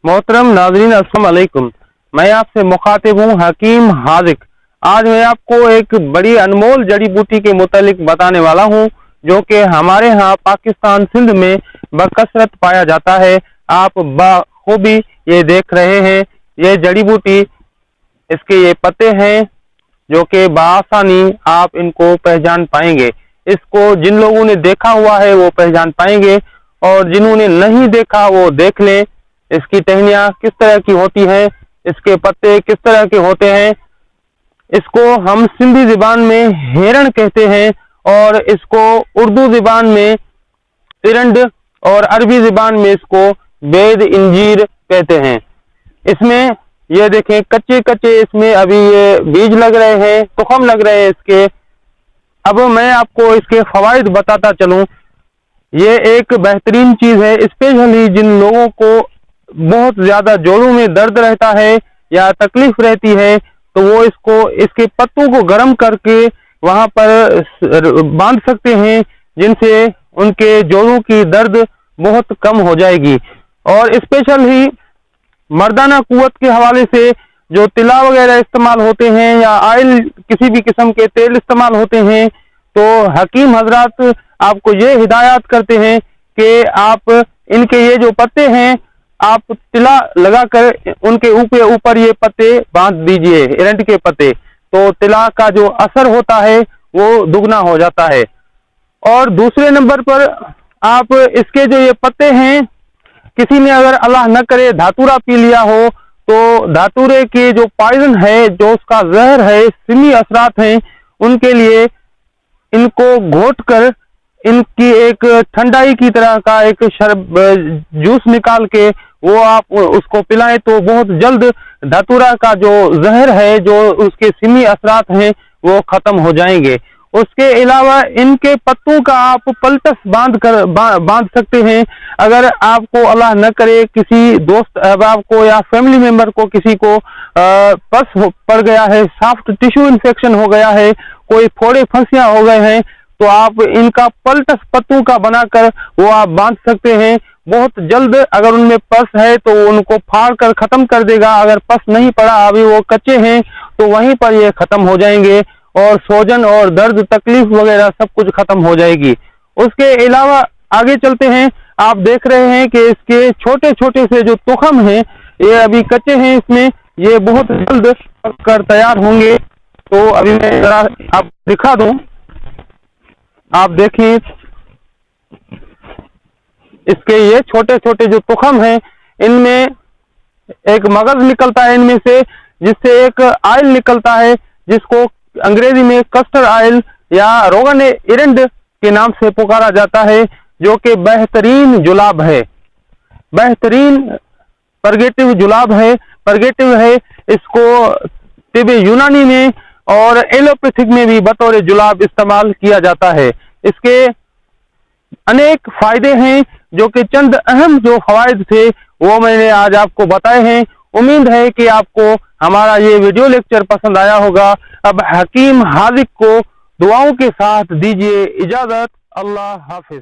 मोहतरम नाजरीन अस्सलाम वालेकुम। मैं आपसे मुखातिब हूँ हकीम हाजिक। आज मैं आपको एक बड़ी अनमोल जड़ी बूटी के मुतालिक बताने वाला हूँ जो कि हमारे यहाँ पाकिस्तान सिंध में बकसरत पाया जाता है। आप बखूबी ये देख रहे हैं, ये जड़ी बूटी, इसके ये पत्ते हैं जो कि बआसानी आप इनको पहचान पाएंगे। इसको जिन लोगों ने देखा हुआ है वो पहचान पाएंगे और जिन्होंने नहीं देखा वो देख लें। इसकी टहनियाँ किस तरह की होती हैं, इसके पत्ते किस तरह के होते हैं। इसको हम सिंधी ज़बान में हेरण कहते हैं और इसको उर्दू ज़बान में तिरंड और अरबी ज़बान में इसको बेद इंजीर कहते हैं। इसमें ये देखें कच्चे कच्चे इसमें अभी ये बीज लग रहे हैं, तुखम लग रहे हैं इसके। अब मैं आपको इसके फवाइद बताता चलूं। ये एक बेहतरीन चीज़ है, स्पेशली जिन लोगों को बहुत ज़्यादा जोड़ों में दर्द रहता है या तकलीफ रहती है तो वो इसके पत्तों को गर्म करके वहाँ पर बांध सकते हैं, जिनसे उनके जोड़ों की दर्द बहुत कम हो जाएगी। और स्पेशल ही मर्दाना कुव्वत के हवाले से जो तिला वगैरह इस्तेमाल होते हैं या ऑयल किसी भी किस्म के तेल इस्तेमाल होते हैं तो हकीम हजरात आपको ये हिदायत करते हैं कि आप इनके ये जो पत्ते हैं आप तिला लगाकर उनके ऊपर ये पत्ते बांध दीजिए, एरंड के पत्ते, तो तिला का जो असर होता है वो दुगना हो जाता है। और दूसरे नंबर पर आप इसके जो ये पत्ते हैं, किसी ने अगर अल्लाह न करे धातुरा पी लिया हो तो धातुरे के जो पॉइजन है, जो उसका जहर है, सिमी असरात हैं, उनके लिए इनको घोट कर इनकी एक ठंडाई की तरह का एक जूस निकाल के वो आप उसको पिलाएं तो बहुत जल्द धतूरा का जो जहर है, जो उसके सिमी असरात हैं, वो खत्म हो जाएंगे। उसके अलावा इनके पत्तों का आप पलटस बांध सकते हैं। अगर आपको अल्लाह न करे किसी दोस्त अहबाब को या फैमिली मेंबर को किसी को पस पड़ गया है, सॉफ्ट टिश्यू इन्फेक्शन हो गया है, कोई फोड़े फंसियां हो गए हैं, तो आप इनका पलटस पत्तों का बनाकर वो आप बांध सकते हैं। बहुत जल्द अगर उनमें पस है तो उनको फाड़ कर खत्म कर देगा। अगर पस नहीं पड़ा, अभी वो कच्चे हैं, तो वहीं पर ये खत्म हो जाएंगे और सोजन और दर्द तकलीफ वगैरह सब कुछ खत्म हो जाएगी। उसके अलावा आगे चलते हैं। आप देख रहे हैं कि इसके छोटे छोटे से जो तुखम हैं ये अभी कच्चे हैं, इसमें ये बहुत जल्द पक कर तैयार होंगे। तो अभी मैं जरा आप दिखा दूं, आप देखिए इसके ये छोटे छोटे जो तुखम हैं, इनमें एक मगज निकलता है इनमें से, जिससे एक ऑयल निकलता है जिसको अंग्रेजी में कस्टर्ड ऑयल या रोगन एरंड के नाम से पुकारा जाता है, जो कि बेहतरीन जुलाब है, बेहतरीन परगेटिव जुलाब है, परगेटिव है। इसको तिब यूनानी में और एलोपैथिक में भी बतौर जुलाब इस्तेमाल किया जाता है। इसके अनेक फायदे हैं, जो कि चंद अहम जो फवायद थे वो मैंने आज आपको बताए हैं। उम्मीद है कि आपको हमारा ये वीडियो लेक्चर पसंद आया होगा। अब हकीम हाजिक को दुआओं के साथ दीजिए इजाजत। अल्लाह हाफिज।